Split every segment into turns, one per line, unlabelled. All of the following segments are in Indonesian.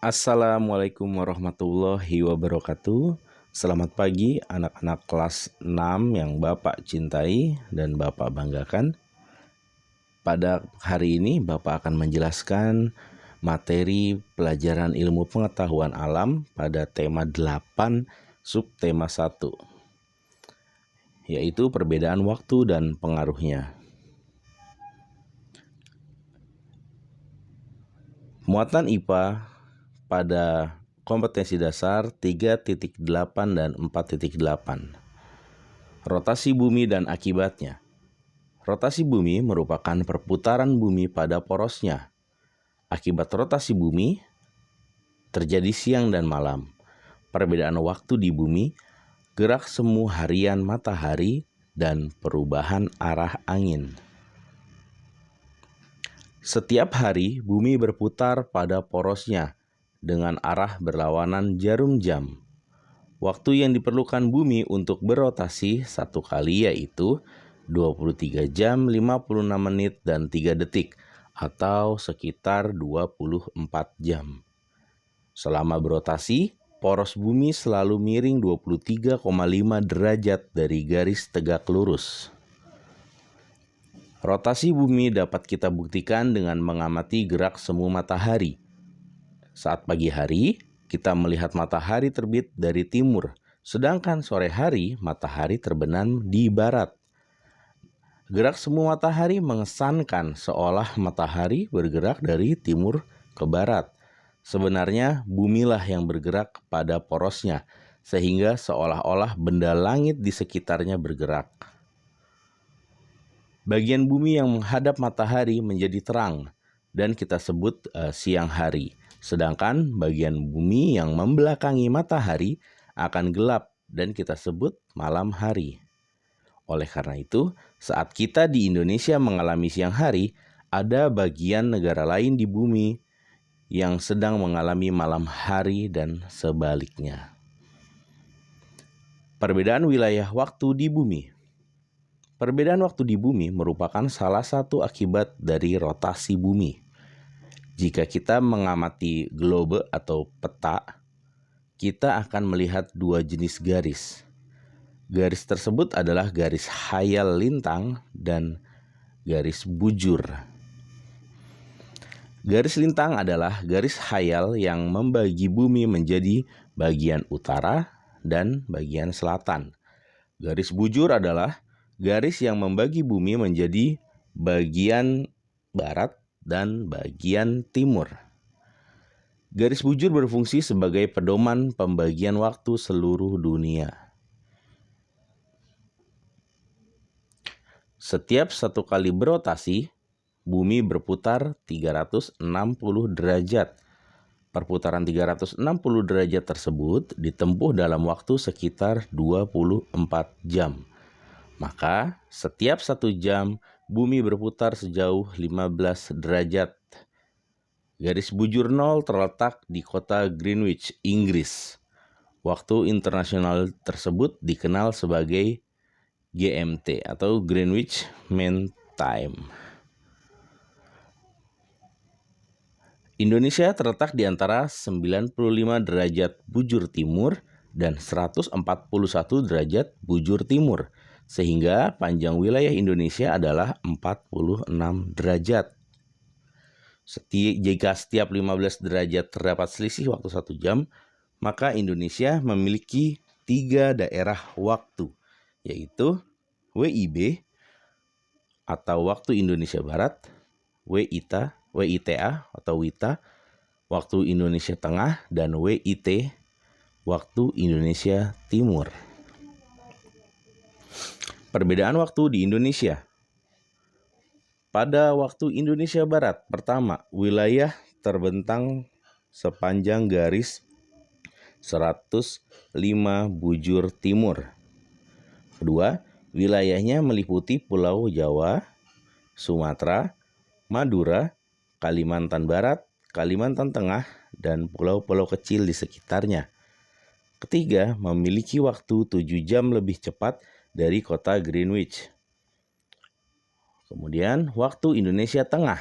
Assalamualaikum warahmatullahi wabarakatuh. Selamat pagi anak-anak kelas 6 yang Bapak cintai dan Bapak banggakan. Pada hari ini Bapak akan menjelaskan materi pelajaran ilmu pengetahuan alam pada tema 8 subtema 1, yaitu perbedaan waktu dan pengaruhnya. Muatan IPA pada kompetensi dasar 3.8 dan 4.8. Rotasi bumi dan akibatnya. Rotasi bumi merupakan perputaran bumi pada porosnya. Akibat rotasi bumi, terjadi siang dan malam. Perbedaan waktu di bumi, gerak semu harian matahari, dan perubahan arah angin. Setiap hari, bumi berputar pada porosnya dengan arah berlawanan jarum jam. Waktu yang diperlukan bumi untuk berotasi satu kali yaitu 23 jam 56 menit dan 3 detik atau sekitar 24 jam. Selama berotasi, poros bumi selalu miring 23,5 derajat dari garis tegak lurus. Rotasi bumi dapat kita buktikan dengan mengamati gerak semu matahari. Saat pagi hari, kita melihat matahari terbit dari timur, sedangkan sore hari matahari terbenam di barat. Gerak semu matahari mengesankan seolah matahari bergerak dari timur ke barat. Sebenarnya bumilah yang bergerak pada porosnya, sehingga seolah-olah benda langit di sekitarnya bergerak. Bagian bumi yang menghadap matahari menjadi terang dan kita sebut siang hari. Sedangkan bagian bumi yang membelakangi matahari akan gelap dan kita sebut malam hari. Oleh karena itu, saat kita di Indonesia mengalami siang hari, ada bagian negara lain di bumi yang sedang mengalami malam hari dan sebaliknya. Perbedaan wilayah waktu di bumi. Perbedaan waktu di bumi merupakan salah satu akibat dari rotasi bumi. Jika kita mengamati globe atau peta, kita akan melihat dua jenis garis. Garis tersebut adalah garis khayal lintang dan garis bujur. Garis lintang adalah garis khayal yang membagi bumi menjadi bagian utara dan bagian selatan. Garis bujur adalah garis yang membagi bumi menjadi bagian barat dan bagian timur. Garis bujur berfungsi sebagai pedoman pembagian waktu seluruh dunia. Setiap satu kali berotasi, bumi berputar 360 derajat. Perputaran 360 derajat tersebut ditempuh dalam waktu sekitar 24 jam. Maka setiap 1 jam bumi berputar sejauh 15 derajat. Garis bujur 0 terletak di kota Greenwich, Inggris. Waktu internasional tersebut dikenal sebagai GMT atau Greenwich Mean Time. Indonesia terletak di antara 95 derajat bujur timur dan 141 derajat bujur timur, sehingga panjang wilayah Indonesia adalah 46 derajat. Jika setiap 15 derajat terdapat selisih waktu 1 jam, maka Indonesia memiliki 3 daerah waktu, yaitu WIB atau Waktu Indonesia Barat, WITA atau WITA, Waktu Indonesia Tengah, dan WIT, Waktu Indonesia Timur. Perbedaan waktu di Indonesia. Pada waktu Indonesia Barat, pertama, wilayah terbentang sepanjang garis 105 bujur timur. Kedua, wilayahnya meliputi Pulau Jawa, Sumatera, Madura, Kalimantan Barat, Kalimantan Tengah, dan pulau-pulau kecil di sekitarnya. Ketiga, memiliki waktu 7 jam lebih cepat dari kota Greenwich. Kemudian, waktu Indonesia Tengah.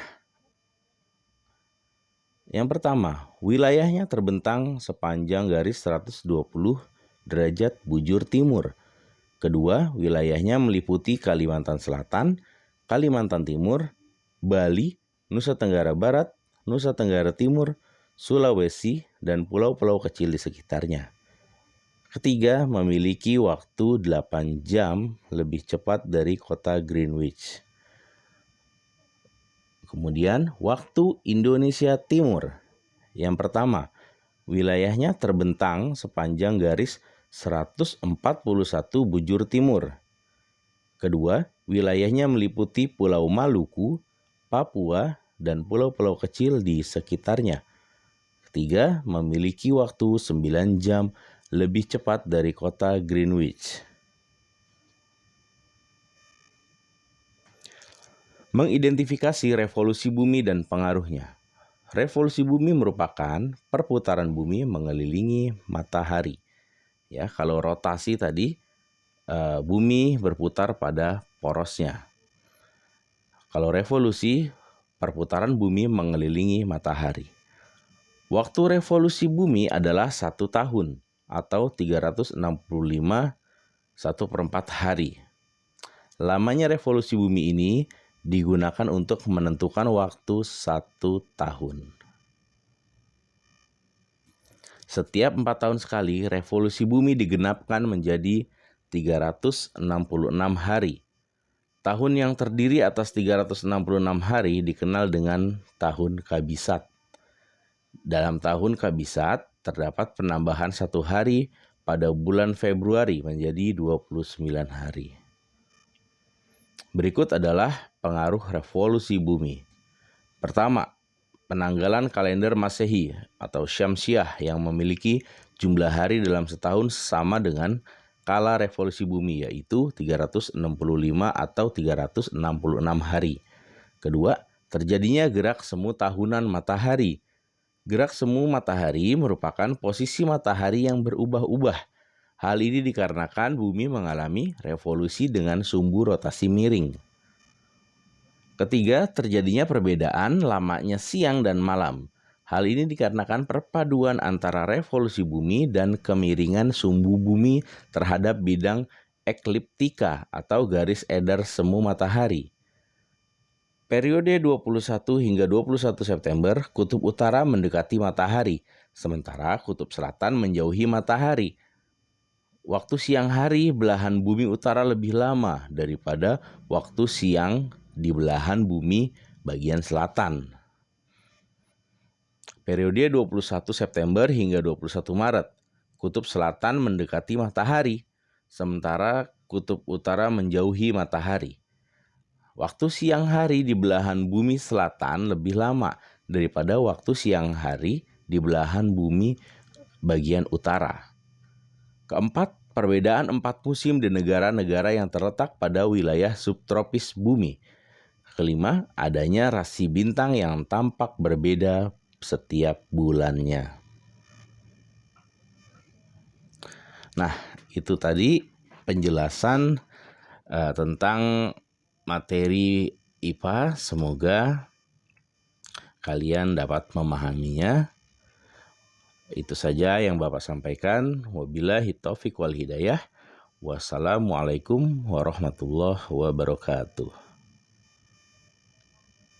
Yang pertama, wilayahnya terbentang sepanjang garis 120 derajat bujur timur. Kedua, wilayahnya meliputi Kalimantan Selatan, Kalimantan Timur, Bali, Nusa Tenggara Barat, Nusa Tenggara Timur, Sulawesi, dan pulau-pulau kecil di sekitarnya. Ketiga, memiliki waktu 8 jam lebih cepat dari kota Greenwich. Kemudian, waktu Indonesia Timur. Yang pertama, wilayahnya terbentang sepanjang garis 141 bujur timur. Kedua, wilayahnya meliputi Pulau Maluku, Papua, dan pulau-pulau kecil di sekitarnya. Ketiga, memiliki waktu 9 jam lebih cepat dari kota Greenwich. Mengidentifikasi revolusi bumi dan pengaruhnya. Revolusi bumi merupakan perputaran bumi mengelilingi matahari. Ya, kalau rotasi tadi bumi berputar pada porosnya. Kalau revolusi, perputaran bumi mengelilingi matahari. Waktu revolusi bumi adalah 1 tahun atau 365 1/4 hari. Lamanya revolusi bumi ini digunakan untuk menentukan waktu 1 tahun. Setiap 4 tahun sekali, revolusi bumi digenapkan menjadi 366 hari. Tahun yang terdiri atas 366 hari dikenal dengan tahun Kabisat. Dalam tahun Kabisat terdapat penambahan 1 hari pada bulan Februari menjadi 29 hari. Berikut adalah pengaruh revolusi bumi. Pertama, penanggalan kalender Masehi atau Syamsiah yang memiliki jumlah hari dalam setahun sama dengan kala revolusi bumi, yaitu 365 atau 366 hari. Kedua, terjadinya gerak semu tahunan matahari. Gerak semu matahari merupakan posisi matahari yang berubah-ubah. Hal ini dikarenakan bumi mengalami revolusi dengan sumbu rotasi miring. Ketiga, terjadinya perbedaan lamanya siang dan malam. Hal ini dikarenakan perpaduan antara revolusi bumi dan kemiringan sumbu bumi terhadap bidang ekliptika atau garis edar semu matahari. Periode 21 hingga 21 September, kutub utara mendekati matahari, sementara kutub selatan menjauhi matahari. Waktu siang hari belahan bumi utara lebih lama daripada waktu siang di belahan bumi bagian selatan. Periode 21 September hingga 21 Maret, kutub selatan mendekati matahari, sementara kutub utara menjauhi matahari. Waktu siang hari di belahan bumi selatan lebih lama daripada waktu siang hari di belahan bumi bagian utara. Keempat, perbedaan 4 musim di negara-negara yang terletak pada wilayah subtropis bumi. Kelima, adanya rasi bintang yang tampak berbeda setiap bulannya. Nah, itu tadi penjelasan tentang materi IPA. Semoga kalian dapat memahaminya. Itu saja yang Bapak sampaikan. Wabillahi taufiq wal hidayah. Wassalamualaikum warahmatullahi wabarakatuh.